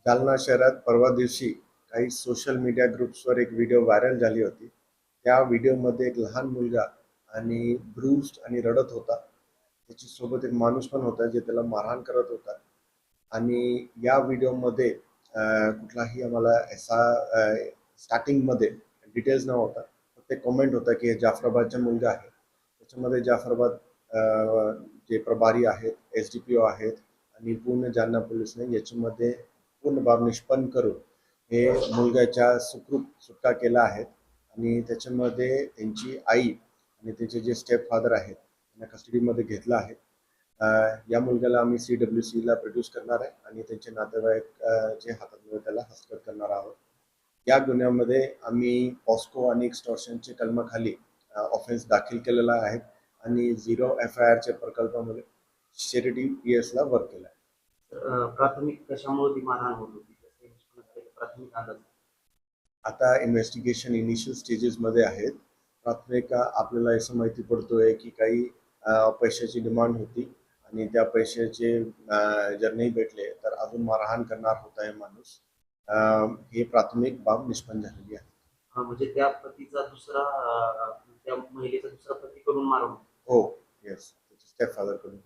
जालना शहरात परवा दिवशी काही सोशल मीडिया ग्रुप्सवर एक व्हिडिओ व्हायरल झाली होती. त्या व्हिडिओमध्ये एक लहान मुलगा आणि ब्रूस्ड आणि रडत होता. त्याची सोबत एक माणूस पण होता जे त्याला मारहाण करत होता. आणि या व्हिडिओमध्ये कुठलाही आम्हाला असा स्टार्टिंगमध्ये डिटेल्स नव्हता. फक्त एक कमेंट होता की हे जाफराबादचा मुलगा आहे. त्याच्यामध्ये जाफराबाद जे प्रभारी आहेत, SDPO आहेत आणि पूर्ण जालना पोलिसने याच्यामध्ये पूर्ण बाब निष्पन्न करून हे मुलगाच्या सुखरूप सुटका केला आहे. आणि त्याच्यामध्ये त्यांची आई आणि त्याचे जे स्टेप फादर आहेत त्यांना कस्टडीमध्ये घेतलं आहे. या मुलग्याला आम्ही CWCला प्रोड्यूस करणार आहे आणि त्यांचे नातेवाईक जे हातात त्याला हस्तगत करणार आहोत. या गुन्ह्यामध्ये आम्ही पॉस्को आणि एक्स्टॉर्शनचे कलमाखाली ऑफेन्स दाखल केलेला आहे आणि 0 FIRच्या प्रकल्पामध्ये शिर्डी PS ला वर्क केला आहे. प्राथमिक कशामुळे ती मारहाण होत होती प्राथमिक अंदाज? आता इन्व्हेस्टिगेशन इनिशियल स्टेजेसमध्ये आहेत. प्राथमिक आपल्याला असं माहिती पडतोय की काही पैशाची डिमांड होती आणि त्या पैशाचे जर नाही भेटले तर अजून मारहाण करणार होता हे माणूस. हे प्राथमिक बाब निष्पन्न झालेली आहे. म्हणजे त्या पतीचा दुसरा त्या महिलेचा दुसरा पती करून मारून? हो, येस, स्टेप फादर कडून.